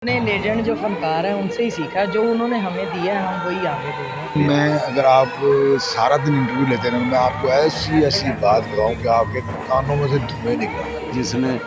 अपने लेजेंड जो फनकार हैं उनसे ही सीखा, जो उन्होंने हमें दिया है हम वही आगे दे रहे हैं। मैं अगर आप सारा दिन इंटरव्यू लेते रहें, मैं आपको ऐसी ऐसी बात बताऊं कि आपके कानों में से धुएं निकलेंगे। जिसने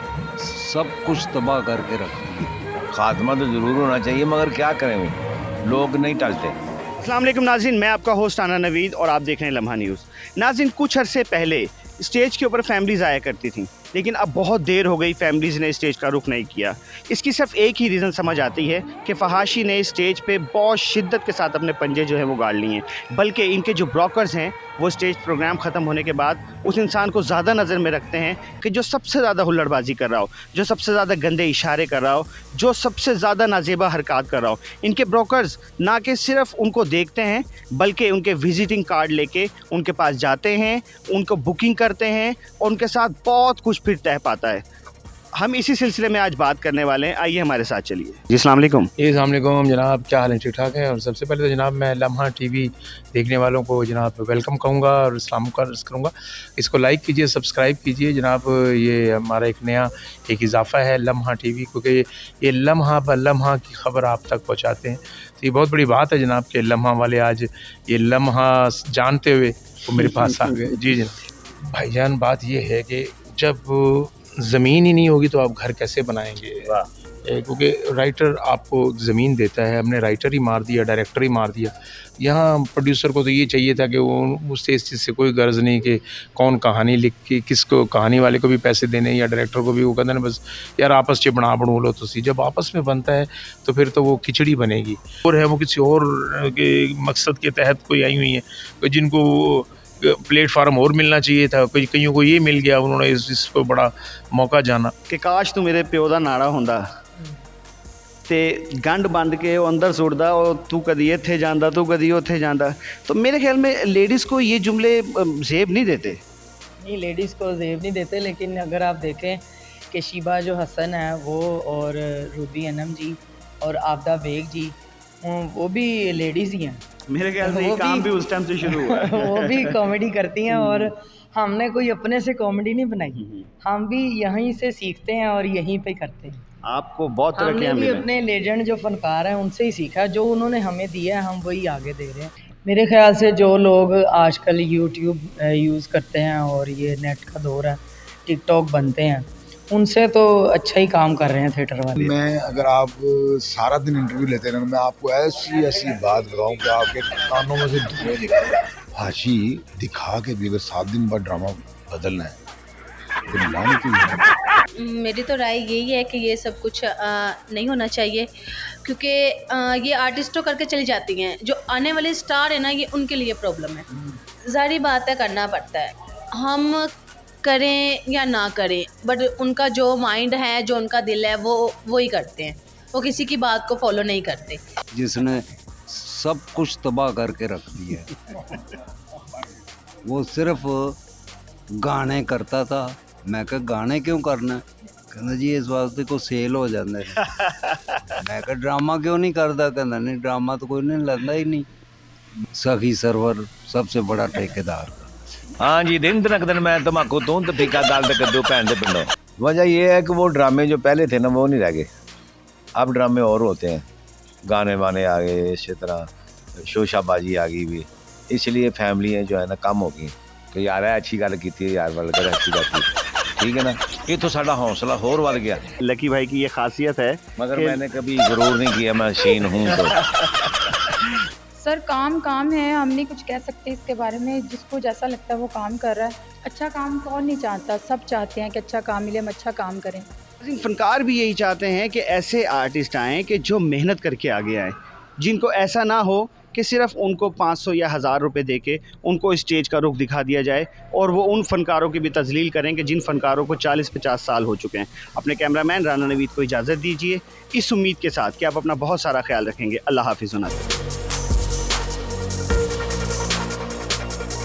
सब कुछ तबाह करके रख दिया। खात्मा तो जरूर होना चाहिए, मगर क्या करें, लोग नहीं टलते। अस्सलाम वालेकुम नाज़रीन, मैं आपका होस्ट आना नवीद और आप देख रहे हैं लम्हा न्यूज़। नाज़रीन, कुछ अरसे पहले स्टेज के ऊपर फैमिलीज़ आया करती थी, लेकिन अब बहुत देर हो गई फैमिलीज़ ने स्टेज का रुख नहीं किया। इसकी सिर्फ एक ही रीज़न समझ आती है कि फहाशी ने स्टेज पे बहुत शिद्दत के साथ अपने पंजे जो है वो गाड़ लिए हैं, बल्कि इनके जो ब्रोकर्स हैं वो स्टेज प्रोग्राम ख़त्म होने के बाद उस इंसान को ज़्यादा नज़र में रखते हैं कि जो सबसे ज़्यादा हुल्लड़बाजी कर रहा हो, जो सबसे ज़्यादा गंदे इशारे कर रहा हो, जो सबसे ज़्यादा नाजेबा हरकत कर रहा हो। इनके ब्रोकर्स ना कि सिर्फ उनको देखते हैं, बल्कि उनके विजिटिंग कार्ड लेके उनके पास जाते हैं, उनको बुकिंग करते हैं और उनके साथ बहुत कुछ फिर तय पाता है। हम इसी सिलसिले में आज बात करने वाले हैं, आइए हमारे साथ चलिए। जी अस्सलाम वालेकुम। अस्सलाम वालेकुम जनाब, क्या हाल है? ठीक ठाक है। और सबसे पहले तो जनाब मैं लम्हा टीवी देखने वालों को जनाब वेलकम कहूँगा और सलाम करूँगा। इसको लाइक कीजिए, सब्सक्राइब कीजिए जनाब। ये हमारा एक नया इजाफ़ा है लम्हा टीवी, क्योंकि ये लम्हा ब लम्हा की ख़बर आप तक पहुँचाते हैं। तो ये बहुत बड़ी बात है जनाब कि लम्हा वाले आज ये लम्हा जानते हुए वो मेरे पास आ गए। जी जनाब। भाईजान, बात ये है कि जब ज़मीन ही नहीं होगी तो आप घर कैसे बनाएंगे? क्योंकि राइटर आपको ज़मीन देता है, हमने राइटर ही मार दिया, डायरेक्टर ही मार दिया। यहाँ प्रोड्यूसर को तो ये चाहिए था कि वो उससे इस चीज़ से कोई गर्ज नहीं कि कौन कहानी लिख के किसको, कहानी वाले को भी पैसे देने या डायरेक्टर को भी। वो कहते हैं बस यार आपस च बना लो। तो जब आपस में बनता है तो फिर तो वो खिचड़ी बनेगी। और है वो किसी और के मकसद के तहत कोई आई हुई है जिनको प्लेटफार्म और मिलना चाहिए था, कईयों को ये मिल गया, उन्होंने इसको बड़ा मौका जाना कि काश तू मेरे प्यो दा नाड़ा होंदा ते गंढ बंद के वो अंदर सुटदा और तू कदी इत्थे जांदा, तू कदी उत्थे जांदा। तो मेरे ख्याल में लेडीज़ को ये जुमले जेब नहीं देते। नहीं, लेडीज़ को जेब नहीं देते, लेकिन अगर आप देखें कि शीबा जो हसन है वो और रूबी अनम जी और आबदा बेग जी, वो भी लेडीज़ ही हैं। मेरे ख्याल से ये काम भी उस टाइम से शुरू हुआ है। वो भी कॉमेडी करती हैं और हमने कोई अपने से कॉमेडी नहीं बनाई, हम भी यहीं से सीखते हैं और यहीं पे करते हैं। आपको बहुत तरह के हमने भी मिले। अपने लेजेंड जो फनकार हैं उनसे ही सीखा, जो उन्होंने हमें दिया है हम वही आगे दे रहे हैं। मेरे ख्याल से जो लोग आजकल यूट्यूब यूज़ करते हैं और ये नेट का दौर है, टिकटॉक बनते हैं, उनसे तो अच्छा ही काम कर रहे हैं थिएटर वाले। मैं अगर आप सारा दिन इंटरव्यू लेते रहें, मैं आपको ऐसी ऐसी बात बताऊं कि आपके कानों में से धुएं निकलेंगे। फांसी दिखा के भी अगर 7 दिन बाद ड्रामा बदलना है तो निभानी चाहिए। मेरी तो राय यही है कि ये सब कुछ नहीं होना चाहिए, क्योंकि ये आर्टिस्टों करके चली जाती हैं। जो आने वाले स्टार है ना, ये उनके लिए प्रॉब्लम है। ज़ाहिर बात है, करना पड़ता है, हम करें या ना करें, बट उनका जो माइंड है, जो उनका दिल है, वो ही करते हैं। वो किसी की बात को फॉलो नहीं करते। जिसने सब कुछ तबाह करके रख दिया। वो सिर्फ गाने करता था। मैं कहा गाने क्यों करना? कहना जी इस वास्ते को सेल हो जाता है। मैं कहा ड्रामा क्यों नहीं करता? कहना नहीं, ड्रामा तो कोई नहीं लगता ही नहीं। सखी सरवर सबसे बड़ा ठेकेदार। हाँ जी, दिन तक दिन मैं तम्बाकू तू तो फीका दाल दे कद्दू भैन दे पिंडों। वजह ये है कि वो ड्रामे जो पहले थे ना वो नहीं रह गए। अब ड्रामे और होते हैं, गाने वाने आ गए, इसी तरह शोशाबाजी आ गई भी, इसलिए फैमिलियाँ जो है ना कम हो गई कि यार अच्छी गल की थी, यार वाल कर अच्छी गल की, ठीक है ना। ये तो साडा हौसला होर बढ़ गया। लकी भाई की ये खासियत है, मगर मैंने कभी जरूर नहीं किया मैं शीन हूँ तो। सर काम है, हम नहीं कुछ कह सकते इसके बारे में। जिसको जैसा लगता है वो काम कर रहा है। अच्छा काम कौन नहीं चाहता, सब चाहते हैं कि अच्छा काम मिले, हम अच्छा काम करें। फनकार भी यही चाहते हैं कि ऐसे आर्टिस्ट आएँ कि जो मेहनत करके आगे आए, जिनको ऐसा ना हो कि सिर्फ उनको 500 या 1000 रुपये दे के उनको स्टेज का रुख दिखा दिया जाए और वो उन फनकारों की भी तजलील करें कि जिन फनकारों को 40-50 साल हो चुके हैं। अपने कैमरामैन राना नवीद को इजाज़त दीजिए, इस उम्मीद के साथ कि आप अपना बहुत सारा ख्याल रखेंगे। अल्लाह हाफिज़।